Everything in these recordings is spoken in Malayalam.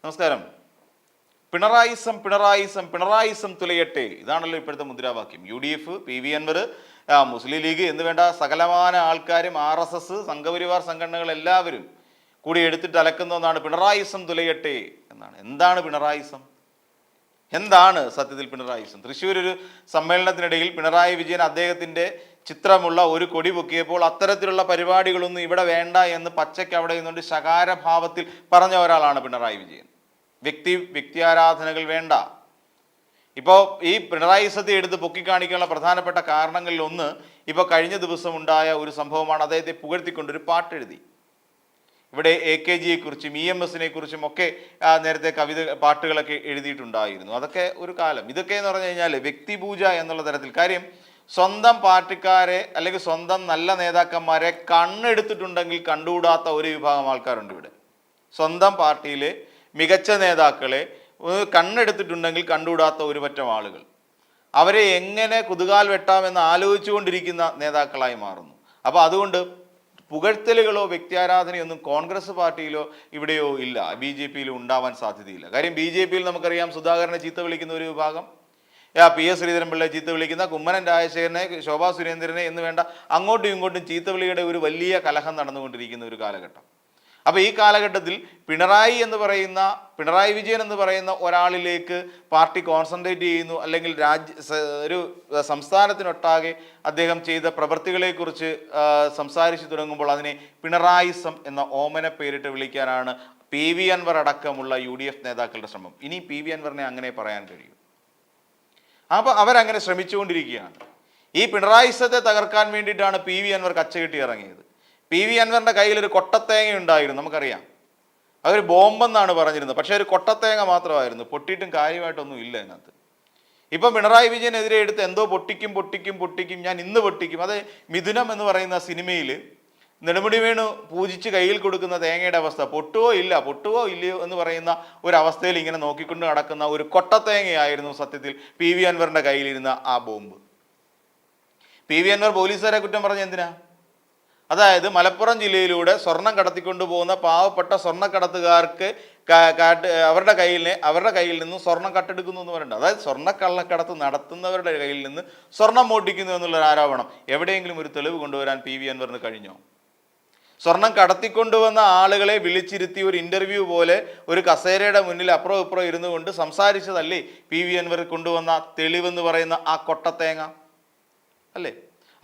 നമസ്കാരം. പിണറായിസം പിണറായിസം പിണറായിസം തുലയട്ടെ, ഇതാണല്ലോ ഇപ്പോഴത്തെ മുദ്രാവാക്യം. UDF, PV അൻവർ, മുസ്ലിം ലീഗ് എന്ന് വേണ്ട സകലമാന ആൾക്കാരും, RSS, സംഘപരിവാർ സംഘടനകൾ എല്ലാവരും കൂടി എടുത്തിട്ട് അലക്കുന്ന ഒന്നാണ് പിണറായിസം തുലയട്ടെ എന്നാണ്. എന്താണ് പിണറായിസം? എന്താണ് സത്യത്തിൽ പിണറായിസം? തൃശ്ശൂർ ഒരു സമ്മേളനത്തിനിടയിൽ പിണറായി വിജയൻ അദ്ദേഹത്തിൻ്റെ ചിത്രമുള്ള ഒരു കൊടി പൊക്കിയപ്പോൾ അത്തരത്തിലുള്ള പരിപാടികളൊന്നും ഇവിടെ വേണ്ട എന്ന് പച്ചയ്ക്ക് അവിടെ നിന്നുകൊണ്ട് ശകാരഭാവത്തിൽ പറഞ്ഞ ഒരാളാണ് പിണറായി വിജയൻ. വ്യക്തിയാരാധനകൾ വേണ്ട. ഇപ്പോൾ ഈ പിണറായിസത്തെ എടുത്ത് പൊക്കിക്കാണിക്കാനുള്ള പ്രധാനപ്പെട്ട കാരണങ്ങളിൽ ഒന്ന്, ഇപ്പോൾ കഴിഞ്ഞ ദിവസം ഉണ്ടായ ഒരു സംഭവമാണ്. അദ്ദേഹത്തെ പുകഴ്ത്തിക്കൊണ്ടൊരു പാട്ടെഴുതി. ഇവിടെ AKGയെ കുറിച്ചും EMSനെ കുറിച്ചും ഒക്കെ നേരത്തെ പാട്ടുകളൊക്കെ എഴുതിയിട്ടുണ്ടായിരുന്നു. അതൊക്കെ ഒരു കാലം. ഇതൊക്കെ എന്ന് പറഞ്ഞു കഴിഞ്ഞാൽ വ്യക്തിപൂജ എന്നുള്ള തരത്തിൽ. കാര്യം, സ്വന്തം പാർട്ടിക്കാരെ അല്ലെങ്കിൽ സ്വന്തം നല്ല നേതാക്കന്മാരെ കണ്ണെടുത്തിട്ടുണ്ടെങ്കിൽ കണ്ടുകൂടാത്ത ഒരു വിഭാഗം ആൾക്കാരുണ്ട് ഇവിടെ. സ്വന്തം പാർട്ടിയിലെ മികച്ച നേതാക്കളെ കണ്ണെടുത്തിട്ടുണ്ടെങ്കിൽ കണ്ടുകൂടാത്ത ഒരു പറ്റം ആളുകൾ, അവരെ എങ്ങനെ കുതുകാൽ വെട്ടാമെന്ന് ആലോചിച്ചുകൊണ്ടിരിക്കുന്ന നേതാക്കളായി മാറുന്നു. അപ്പോൾ അതുകൊണ്ട് പുകഴ്ത്തലുകളോ വ്യക്തിയാരാധനയൊന്നും കോൺഗ്രസ് പാർട്ടിയിലോ ഇവിടെയോ ഇല്ല, BJPയിലും ഉണ്ടാവാൻ സാധ്യതയില്ല. കാര്യം BJPയിൽ നമുക്കറിയാം, സുധാകരനെ ചീത്ത വിളിക്കുന്ന ഒരു വിഭാഗം, PS ശ്രീധരൻപിള്ളയെ ചീത്ത വിളിക്കുന്ന, കുമ്മനം രാജശേഖരനെ, ശോഭാ സുരേന്ദ്രനെ എന്ന് വേണ്ട അങ്ങോട്ടും ഇങ്ങോട്ടും ചീത്തവിളിയുടെ ഒരു വലിയ കലഹം നടന്നുകൊണ്ടിരിക്കുന്ന ഒരു കാലഘട്ടം. അപ്പോൾ ഈ കാലഘട്ടത്തിൽ പിണറായി വിജയൻ എന്ന് പറയുന്ന ഒരാളിലേക്ക് പാർട്ടി കോൺസെൻട്രേറ്റ് ചെയ്യുന്നു, അല്ലെങ്കിൽ ഒരു സംസ്ഥാനത്തിനൊട്ടാകെ അദ്ദേഹം ചെയ്ത പ്രവൃത്തികളെക്കുറിച്ച് സംസാരിച്ചു തുടങ്ങുമ്പോൾ അതിനെ പിണറായിസം എന്ന ഓമന പേരിട്ട് വിളിക്കാനാണ് PV അൻവർ അടക്കമുള്ള UDF നേതാക്കളുടെ ശ്രമം. ഇനി PV അൻവറിനെ അങ്ങനെ പറയാൻ കഴിയും? അപ്പോൾ അവരങ്ങനെ ശ്രമിച്ചുകൊണ്ടിരിക്കുകയാണ്. ഈ പിണറായിസത്തെ തകർക്കാൻ വേണ്ടിയിട്ടാണ് PV അൻവർ കച്ചകെട്ടി ഇറങ്ങിയത്. PV അൻവറിൻ്റെ കയ്യിൽ ഒരു കൊട്ടത്തേങ്ങ ഉണ്ടായിരുന്നു, നമുക്കറിയാം. അതൊരു ബോംബെന്നാണ് പറഞ്ഞിരുന്നത്. പക്ഷേ ഒരു കൊട്ടത്തേങ്ങ മാത്രമായിരുന്നു, പൊട്ടിയിട്ടും കാര്യമായിട്ടൊന്നും ഇല്ല അതിനകത്ത്. ഇപ്പം പിണറായി വിജയനെതിരെ എടുത്ത് എന്തോ പൊട്ടിക്കും, ഞാൻ ഇന്ന് പൊട്ടിക്കും. അത് മിഥുനം എന്ന് പറയുന്ന സിനിമയിൽ നെടുമുടി വേണു പൂജിച്ച് കയ്യിൽ കൊടുക്കുന്ന തേങ്ങയുടെ അവസ്ഥ, പൊട്ടുവോ ഇല്ലയോ എന്ന് പറയുന്ന ഒരവസ്ഥയിൽ ഇങ്ങനെ നോക്കിക്കൊണ്ട് നടക്കുന്ന ഒരു കൊട്ടത്തേങ്ങയായിരുന്നു സത്യത്തിൽ PV അൻവറിൻ്റെ കയ്യിലിരുന്ന ആ ബോംബ്. PV അൻവർ പോലീസുകാരെ കുറ്റം പറഞ്ഞ എന്തിനാ? അതായത് മലപ്പുറം ജില്ലയിലൂടെ സ്വർണം കടത്തിക്കൊണ്ടു പോകുന്ന പാവപ്പെട്ട സ്വർണ്ണക്കടത്തുകാർക്ക് അവരുടെ കയ്യിൽ നിന്ന് സ്വർണം കട്ടെടുക്കുന്നു എന്ന് പറയുന്നുണ്ട്. അതായത് സ്വർണ്ണക്കള്ളക്കടത്ത് നടത്തുന്നവരുടെ കയ്യിൽ നിന്ന് സ്വർണം മോഷ്ടിക്കുന്നു എന്നുള്ളൊരു ആരോപണം എവിടെയെങ്കിലും ഒരു തെളിവ് കൊണ്ടുവരാൻ PV അൻവറിന് കഴിഞ്ഞോ? സ്വർണം കടത്തിക്കൊണ്ടുവന്ന ആളുകളെ വിളിച്ചിരുത്തി ഒരു ഇൻ്റർവ്യൂ പോലെ ഒരു കസേരയുടെ മുന്നിൽ അപ്പുറം ഇപ്പുറം ഇരുന്നു കൊണ്ട് സംസാരിച്ചതല്ലേ PV അൻവർ കൊണ്ടുവന്ന തെളിവെന്ന് പറയുന്ന ആ കൊട്ടത്തേങ്ങ അല്ലേ?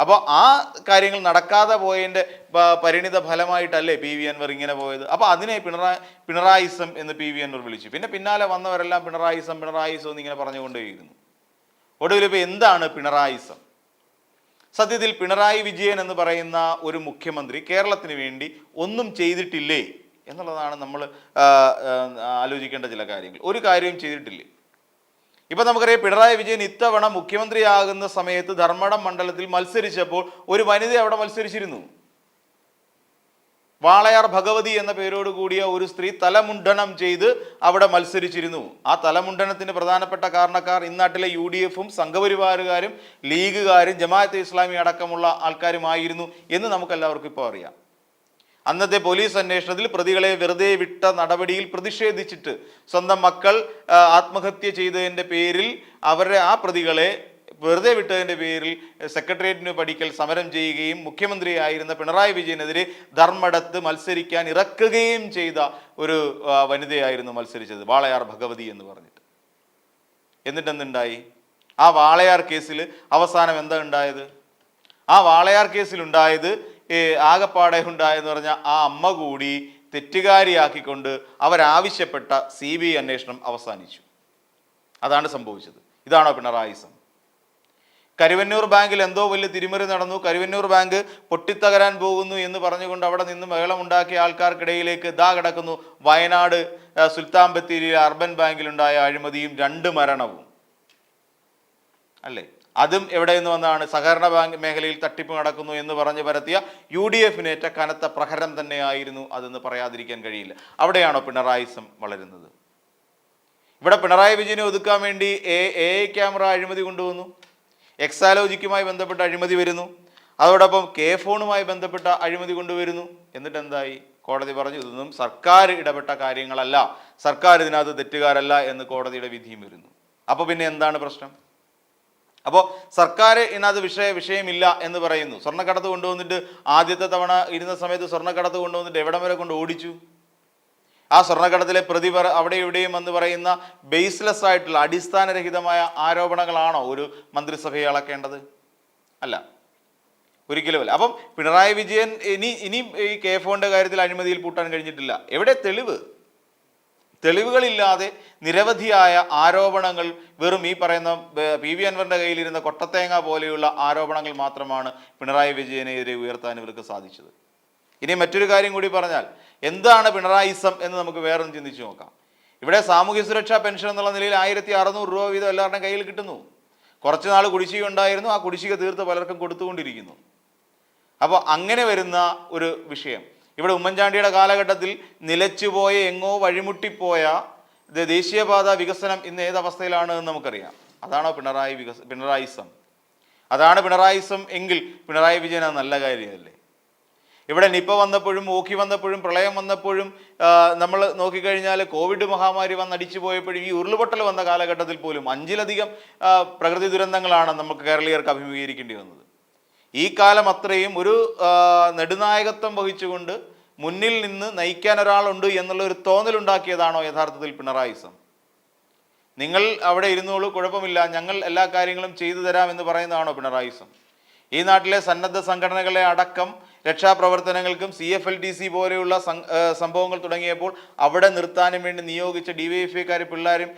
അപ്പോൾ ആ കാര്യങ്ങൾ നടക്കാതെ പോയതിൻ്റെ പരിണിത ഫലമായിട്ടല്ലേ PV അൻവർ ഇങ്ങനെ പോയത്. അപ്പോൾ അതിനെ പിണറായിസം എന്ന് PV അൻവർ വിളിച്ചു. പിന്നാലെ വന്നവരെല്ലാം പിണറായിസം എന്നിങ്ങനെ പറഞ്ഞുകൊണ്ടേയിരുന്നു. ഒടുവിൽ ഇപ്പോൾ എന്താണ് പിണറായിസം? സത്യത്തിൽ പിണറായി വിജയൻ എന്ന് പറയുന്ന ഒരു മുഖ്യമന്ത്രി കേരളത്തിന് വേണ്ടി ഒന്നും ചെയ്തിട്ടില്ലേ എന്നുള്ളതാണ് നമ്മൾ ആലോചിക്കേണ്ട ചില കാര്യങ്ങൾ. ഒരു കാര്യവും ചെയ്തിട്ടില്ലേ? ഇപ്പം നമുക്കറിയാം, പിണറായി വിജയൻ ഇത്തവണ മുഖ്യമന്ത്രിയാകുന്ന സമയത്ത് ധർമ്മടം മണ്ഡലത്തിൽ മത്സരിച്ചപ്പോൾ ഒരു വനിത അവിടെ മത്സരിച്ചിരുന്നു. വാളയാർ ഭഗവതി എന്ന പേരോട് കൂടിയ ഒരു സ്ത്രീ തലമുണ്ടനം ചെയ്ത് അവിടെ മത്സരിച്ചിരുന്നു. ആ തലമുണ്ടനത്തിന് പ്രധാനപ്പെട്ട കാരണക്കാർ ഇന്നാട്ടിലെ UDFും സംഘപരിവാറുകാരും ലീഗുകാരും ജമാഅത്തെ ഇസ്ലാമി അടക്കമുള്ള ആൾക്കാരുമായിരുന്നു എന്ന് നമുക്കെല്ലാവർക്കും ഇപ്പോൾ അറിയാം. അന്നത്തെ പോലീസ് അന്വേഷണത്തിൽ പ്രതികളെ വെറുതെ വിട്ട നടപടിയിൽ പ്രതിഷേധിച്ചിട്ട് സ്വന്തം മക്കൾ ആത്മഹത്യ ചെയ്തതിൻ്റെ പേരിൽ ആ പ്രതികളെ വെറുതെ വിട്ടതിൻ്റെ പേരിൽ സെക്രട്ടേറിയറ്റിന് പടിക്കൽ സമരം ചെയ്യുകയും മുഖ്യമന്ത്രിയായിരുന്ന പിണറായി വിജയനെതിരെ ധർമ്മടത്ത് മത്സരിക്കാൻ ഇറക്കുകയും ചെയ്ത ഒരു വനിതയായിരുന്നു മത്സരിച്ചത്, വാളയാർ ഭഗവതി എന്ന് പറഞ്ഞിട്ട്. എന്നിട്ട് എന്തുണ്ടായി? ആ വാളയാർ കേസിൽ അവസാനം എന്താ ഉണ്ടായത്? ആ വാളയാർ കേസിലുണ്ടായത് ആകപ്പാടെ ഉണ്ടായെന്ന് പറഞ്ഞാൽ ആ അമ്മ കൂടി തെറ്റുകാരിയാക്കിക്കൊണ്ട് അവരാവശ്യപ്പെട്ട CBI അന്വേഷണം അവസാനിച്ചു. അതാണ് സംഭവിച്ചത്. ഇതാണോ പിണറായിസം? കരുവന്നൂർ ബാങ്കിൽ എന്തോ വലിയ തിരിമറി നടന്നു, കരുവന്നൂർ ബാങ്ക് പൊട്ടിത്തകരാൻ പോകുന്നു എന്ന് പറഞ്ഞുകൊണ്ട് അവിടെ നിന്ന് ബഹളമുണ്ടാക്കിയ ആൾക്കാർക്കിടയിലേക്ക് കിടക്കുന്നു വയനാട് സുൽത്താൻ ബത്തേരിയിലെ അർബൻ ബാങ്കിലുണ്ടായ അഴിമതിയും 2 മരണവും അല്ലേ? അതും എവിടെ നിന്ന് വന്നാണ്? സഹകരണ ബാങ്ക് മേഖലയിൽ തട്ടിപ്പ് നടക്കുന്നു എന്ന് പറഞ്ഞ് പരത്തിയ UDFനേറ്റ കനത്ത പ്രഹരം തന്നെയായിരുന്നു അതെന്ന് പറയാതിരിക്കാൻ കഴിയില്ല. അവിടെയാണോ പിണറായിസം വളരുന്നത്? ഇവിടെ പിണറായി വിജയനെ ഒതുക്കാൻ വേണ്ടി AI ക്യാമറ അഴിമതി കൊണ്ടുവന്നു, എക്സാലോജിക്കുമായി ബന്ധപ്പെട്ട അഴിമതി വരുന്നു, അതോടൊപ്പം K ഫോണുമായി ബന്ധപ്പെട്ട അഴിമതി കൊണ്ടുവരുന്നു. എന്നിട്ട് എന്തായി? കോടതി പറഞ്ഞു ഇതൊന്നും സർക്കാർ ഇടപെട്ട കാര്യങ്ങളല്ല, സർക്കാർ ഇതിനകത്ത് തെറ്റുകാരല്ല എന്ന് കോടതിയുടെ വിധിയും വരുന്നു. അപ്പോൾ പിന്നെ എന്താണ് പ്രശ്നം? അപ്പോൾ സർക്കാർ ഇതിനകത്ത് വിഷയമില്ല എന്ന് പറയുന്നു. സ്വർണ്ണക്കടത്ത് കൊണ്ടുവന്നിട്ട് ആദ്യത്തെ തവണ ഇരുന്ന സമയത്ത് സ്വർണ്ണക്കടത്ത് കൊണ്ടുവന്നിട്ട് എവിടം വരെ കൊണ്ട് ഓടിച്ചു? ആ സ്വർണ്ണക്കടത്തിലെ പ്രതി അവിടെ ഇവിടെയും എന്ന് പറയുന്ന ബേസ്ലെസ് ആയിട്ടുള്ള അടിസ്ഥാനരഹിതമായ ആരോപണങ്ങളാണോ ഒരു മന്ത്രിസഭയെ അളക്കേണ്ടത്? അല്ല, ഒരിക്കലുമല്ല. അപ്പം പിണറായി വിജയൻ ഇനി ഈ KFOന്റെ കാര്യത്തിൽ അഴിമതിയിൽ പൂട്ടാൻ കഴിഞ്ഞിട്ടില്ല. എവിടെ തെളിവുകളില്ലാതെ നിരവധിയായ ആരോപണങ്ങൾ, വെറും ഈ പറയുന്ന PV അൻവറിന്റെ കയ്യിലിരുന്ന കൊട്ടത്തേങ്ങ പോലെയുള്ള ആരോപണങ്ങൾ മാത്രമാണ് പിണറായി വിജയനെതിരെ ഉയർത്താൻ ഇവർക്ക് സാധിച്ചത്. ഇനി മറ്റൊരു കാര്യം കൂടി പറഞ്ഞാൽ, എന്താണ് പിണറായിസം എന്ന് നമുക്ക് വേറൊന്ന് ചിന്തിച്ചു നോക്കാം. ഇവിടെ സാമൂഹ്യ സുരക്ഷാ പെൻഷൻ എന്നുള്ള നിലയിൽ 1600 രൂപ വീതം എല്ലാവരുടെയും കയ്യിൽ കിട്ടുന്നു. കുറച്ച് നാൾ കുടിശ്ശിക ഉണ്ടായിരുന്നു, ആ കുടിശ്ശിക തീർത്ത് പലർക്കും കൊടുത്തുകൊണ്ടിരിക്കുന്നു. അപ്പോൾ അങ്ങനെ വരുന്ന ഒരു വിഷയം, ഇവിടെ ഉമ്മൻചാണ്ടിയുടെ കാലഘട്ടത്തിൽ നിലച്ചുപോയ, എങ്ങോ വഴിമുട്ടിപ്പോയ ദേശീയപാത വികസനം ഇന്ന് ഏതവസ്ഥയിലാണ് എന്ന് നമുക്കറിയാം. അതാണോ പിണറായിസം? അതാണ് പിണറായിസം എങ്കിൽ പിണറായി വിജയൻ അത് നല്ല കാര്യമല്ലേ? ഇവിടെ നിപ്പ വന്നപ്പോഴും, ഓഖി വന്നപ്പോഴും, പ്രളയം വന്നപ്പോഴും, നമ്മൾ നോക്കിക്കഴിഞ്ഞാൽ കോവിഡ് മഹാമാരി വന്നടിച്ചു പോയപ്പോഴും, ഈ ഉരുളുപൊട്ടൽ വന്ന കാലഘട്ടത്തിൽ പോലും 5ലധികം പ്രകൃതി ദുരന്തങ്ങളാണ് നമുക്ക് കേരളീയർക്ക് അഭിമുഖീകരിക്കേണ്ടി വന്നത്. ഈ കാലം അത്രയും ഒരു നെടുനായകത്വം വഹിച്ചുകൊണ്ട് മുന്നിൽ നിന്ന് നയിക്കാൻ ഒരാളുണ്ട് എന്നുള്ള ഒരു തോന്നലുണ്ടാക്കിയതാണോ യഥാർത്ഥത്തിൽ പിണറായിസം? നിങ്ങൾ അവിടെ ഇരുന്നോളൂ, കുഴപ്പമില്ല, ഞങ്ങൾ എല്ലാ കാര്യങ്ങളും ചെയ്തു തരാം എന്ന് പറയുന്നതാണോ പിണറായിസം? ഈ നാട്ടിലെ സന്നദ്ധ സംഘടനകളെ അടക്കം രക്ഷാപ്രവർത്തനങ്ങൾക്കും CFLTC പോലെയുള്ള സംഭവങ്ങൾ തുടങ്ങിയപ്പോൾ അവിടെ നിർത്താനും വേണ്ടി നിയോഗിച്ച DYFIക്കാർ പിള്ളേരും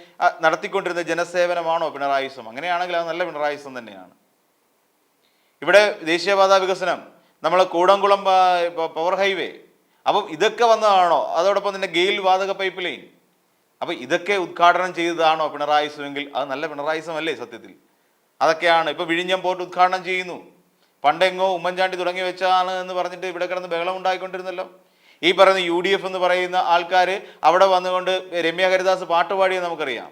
നടത്തിക്കൊണ്ടിരുന്ന ജനസേവനമാണോ പിണറായിസം? അങ്ങനെയാണെങ്കിൽ അത് നല്ല പിണറായിസം തന്നെയാണ്. ഇവിടെ ദേശീയപാത വികസനം, നമ്മൾ കൂടംകുളം പവർ ഹൈവേ, അപ്പം ഇതൊക്കെ വന്നതാണോ? അതോടൊപ്പം തന്നെ ഗെയിൽ വാതക പൈപ്പ് ലൈൻ, അപ്പം ഇതൊക്കെ ഉദ്ഘാടനം ചെയ്തതാണോ പിണറായിസമെങ്കിൽ അത് നല്ല പിണറായിസം അല്ലേ സത്യത്തിൽ? അതൊക്കെയാണ്. ഇപ്പോൾ വിഴിഞ്ഞം പോർട്ട് ഉദ്ഘാടനം ചെയ്യുന്നു. പണ്ടെങ്ങോ ഉമ്മൻചാണ്ടി തുടങ്ങി വെച്ചാണ് എന്ന് പറഞ്ഞിട്ട് ഇവിടെ കിടന്ന് ബഹളം ഉണ്ടായിക്കൊണ്ടിരുന്നല്ലോ. ഈ പറയുന്ന UDF എന്ന് പറയുന്ന ആൾക്കാർ അവിടെ വന്നുകൊണ്ട് രമ്യ ഹരിദാസ് പാട്ടുപാടിയെന്ന് നമുക്കറിയാം.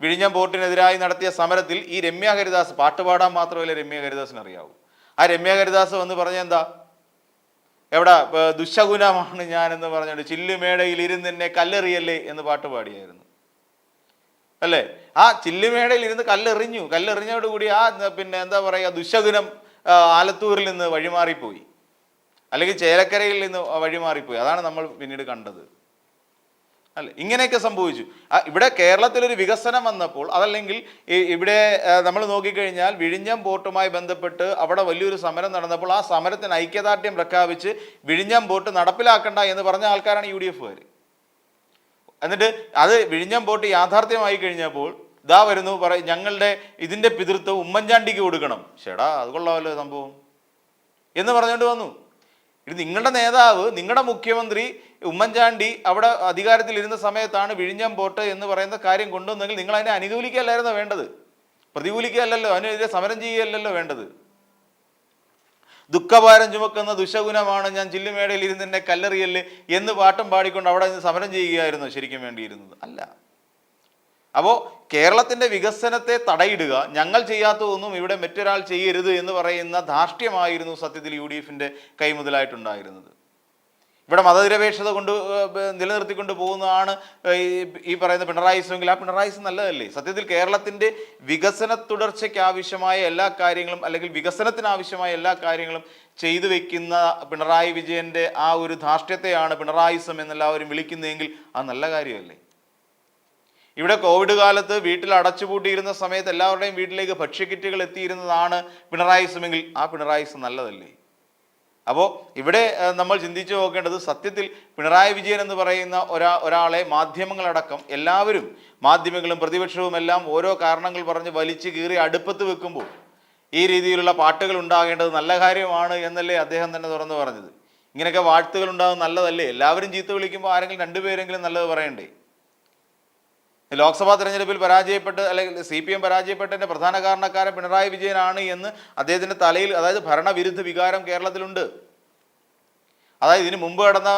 വിഴിഞ്ഞം പോർട്ടിനെതിരായി നടത്തിയ സമരത്തിൽ ഈ രമ്യ ഹരിദാസ് പാട്ടുപാടാൻ മാത്രമല്ല രമ്യ ഹരിദാസിന് അറിയാവൂ. ആ രമ്യ ഹരിദാസ് വന്ന് പറഞ്ഞ എന്താ, എവിടെ ദുശകുനമാണ് ഞാൻ എന്ന് പറഞ്ഞുകൊണ്ട് ചില്ലുമേടയിൽ ഇരുന്ന് എന്നെ കല്ലെറിയല്ലേ എന്ന് പാട്ടുപാടിയായിരുന്നു അല്ലേ? ആ ചില്ലുമേടയിൽ ഇരുന്ന് കല്ലെറിഞ്ഞോടുകൂടി ആ പിന്നെ എന്താ പറയുക, ദുശകുനം ആലത്തൂരിൽ നിന്ന് വഴിമാറിപ്പോയി, അല്ലെങ്കിൽ ചേലക്കരയിൽ നിന്ന് വഴിമാറിപ്പോയി. അതാണ് നമ്മൾ പിന്നീട് കണ്ടത് അല്ലേ? ഇങ്ങനെയൊക്കെ സംഭവിച്ചു. ഇവിടെ കേരളത്തിലൊരു വികസനം വന്നപ്പോൾ, അതല്ലെങ്കിൽ ഇവിടെ നമ്മൾ നോക്കിക്കഴിഞ്ഞാൽ വിഴിഞ്ഞം പോർട്ടുമായി ബന്ധപ്പെട്ട് അവിടെ വലിയൊരു സമരം നടന്നപ്പോൾ ആ സമരത്തിന് ഐക്യദാർഢ്യം പ്രഖ്യാപിച്ച് വിഴിഞ്ഞം പോർട്ട് നടപ്പിലാക്കണ്ട എന്ന് പറഞ്ഞ ആൾക്കാരാണ് UDFകാർ. എന്നിട്ട് അത് വിഴിഞ്ഞം പോർട്ട് യാഥാർത്ഥ്യമായി കഴിഞ്ഞപ്പോൾ ഇതാ വരുന്നു ഞങ്ങളുടെ ഇതിൻ്റെ പിതൃത്വം ഉമ്മൻചാണ്ടിക്ക് കൊടുക്കണം. ചേടാ അത് കൊള്ളാമല്ലോ സംഭവം എന്ന് പറഞ്ഞുകൊണ്ട് വന്നു. ഇത് നിങ്ങളുടെ നേതാവ്, നിങ്ങളുടെ മുഖ്യമന്ത്രി ഉമ്മൻചാണ്ടി അവിടെ അധികാരത്തിലിരുന്ന സമയത്താണ് വിഴിഞ്ഞം പോർട്ട് എന്ന് പറയുന്ന കാര്യം കൊണ്ടുവന്നെങ്കിൽ നിങ്ങൾ അതിനെ അനുകൂലിക്കുകയല്ലായിരുന്നോ വേണ്ടത്? പ്രതികൂലിക്കുകയല്ലല്ലോ, അതിനെതിരെ സമരം ചെയ്യുകയല്ലല്ലോ വേണ്ടത്. ദുഃഖഭാരം ചുമക്കുന്ന ദുശകുനമാണ് ഞാൻ ചില്ലുമേടയിൽ ഇരുന്ന് എന്നെ കല്ലെറിയല്ലേ എന്ന് പാട്ടും പാടിക്കൊണ്ട് അവിടെ നിന്ന് സമരം ചെയ്യുകയായിരുന്നു ശരിക്കും വേണ്ടിയിരുന്നത്? അല്ല. അപ്പോൾ കേരളത്തിൻ്റെ വികസനത്തെ തടയിടുക, ഞങ്ങൾ ചെയ്യാത്തതൊന്നും ഇവിടെ മറ്റൊരാൾ ചെയ്യരുത് എന്ന് പറയുന്ന ധാർഷ്ട്യമായിരുന്നു സത്യത്തിൽ UDFിൻ്റെ കൈമുതലായിട്ടുണ്ടായിരുന്നത്. ഇവിടെ മതനിരപേക്ഷത കൊണ്ട് നിലനിർത്തിക്കൊണ്ട് പോകുന്നതാണ് ഈ പറയുന്ന പിണറായിസമെങ്കിൽ ആ പിണറായിസം നല്ലതല്ലേ? സത്യത്തിൽ കേരളത്തിൻ്റെ വികസന തുടർച്ചയ്ക്ക് ആവശ്യമായ എല്ലാ കാര്യങ്ങളും, അല്ലെങ്കിൽ വികസനത്തിന് ആവശ്യമായ എല്ലാ കാര്യങ്ങളും ചെയ്തു വെക്കുന്ന പിണറായി വിജയൻ്റെ ആ ഒരു ധാർഷ്ട്യത്തെയാണ് പിണറായിസം എന്നെല്ലാവരും വിളിക്കുന്നതെങ്കിൽ അത് നല്ല കാര്യമല്ലേ? ഇവിടെ കോവിഡ് കാലത്ത് വീട്ടിൽ അടച്ചുപൂട്ടിയിരുന്ന സമയത്ത് എല്ലാവരുടെയും വീട്ടിലേക്ക് ഭക്ഷ്യക്കിറ്റുകൾ എത്തിയിരുന്നതാണ് പിണറായിസമെങ്കിൽ ആ പിണറായിസം നല്ലതല്ലേ? അപ്പോൾ ഇവിടെ നമ്മൾ ചിന്തിച്ചു നോക്കേണ്ടത്, സത്യത്തിൽ പിണറായി വിജയൻ എന്ന് പറയുന്ന ഒരാളെ മാധ്യമങ്ങളടക്കം എല്ലാവരും, മാധ്യമങ്ങളും പ്രതിപക്ഷവും എല്ലാം ഓരോ കാരണങ്ങൾ പറഞ്ഞ് വലിച്ചു കീറി അടുപ്പത്ത് വെക്കുമ്പോൾ ഈ രീതിയിലുള്ള പാട്ടുകൾ ഉണ്ടാകേണ്ടത് നല്ല കാര്യമാണ് എന്നല്ലേ അദ്ദേഹം തന്നെ തുറന്നു പറഞ്ഞത്. ഇങ്ങനെയൊക്കെ വാഴ്ത്തുകൾ ഉണ്ടാകുന്നത് നല്ലതല്ലേ? എല്ലാവരും ചീത്ത വിളിക്കുമ്പോൾ ആരെങ്കിലും രണ്ടുപേരെങ്കിലും നല്ലത് പറയണ്ടേ? ലോക്സഭാ തെരഞ്ഞെടുപ്പിൽ പരാജയപ്പെട്ട്, അല്ലെങ്കിൽ CPM പരാജയപ്പെട്ടതിൻ്റെ പ്രധാന കാരണക്കാരൻ പിണറായി വിജയനാണ് എന്ന് അദ്ദേഹത്തിൻ്റെ തലയിൽ, അതായത് ഭരണവിരുദ്ധ വികാരം കേരളത്തിലുണ്ട്. അതായത് ഇതിന് മുമ്പ് നടന്ന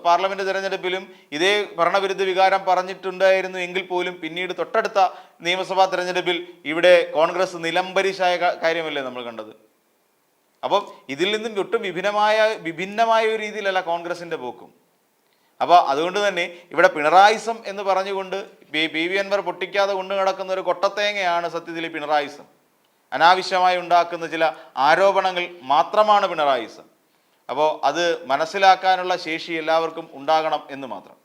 പാർലമെൻറ്റ് തെരഞ്ഞെടുപ്പിലും ഇതേ ഭരണവിരുദ്ധ വികാരം പറഞ്ഞിട്ടുണ്ടായിരുന്നു എങ്കിൽ പോലും പിന്നീട് തൊട്ടടുത്ത നിയമസഭാ തെരഞ്ഞെടുപ്പിൽ ഇവിടെ കോൺഗ്രസ് നിലംപരിശായ കാര്യമല്ലേ നമ്മൾ കണ്ടത്? അപ്പം ഇതിൽ നിന്നും ഒട്ടും വിഭിന്നമായ ഒരു രീതിയിലല്ല കോൺഗ്രസിൻ്റെ പോക്കും. അപ്പോൾ അതുകൊണ്ട് തന്നെ ഇവിടെ പിണറായിസം എന്ന് പറഞ്ഞുകൊണ്ട് പി വി അൻവർ പൊട്ടിക്കാതെ കൊണ്ടു നടക്കുന്ന ഒരു കൊട്ടത്തേങ്ങയാണ് സത്യത്തിൽ പിണറായിസം. അനാവശ്യമായി ഉണ്ടാക്കുന്ന ചില ആരോപണങ്ങൾ മാത്രമാണ് പിണറായിസം. അപ്പോൾ അത് മനസ്സിലാക്കാനുള്ള ശേഷി എല്ലാവർക്കും ഉണ്ടാകണം എന്ന് മാത്രം.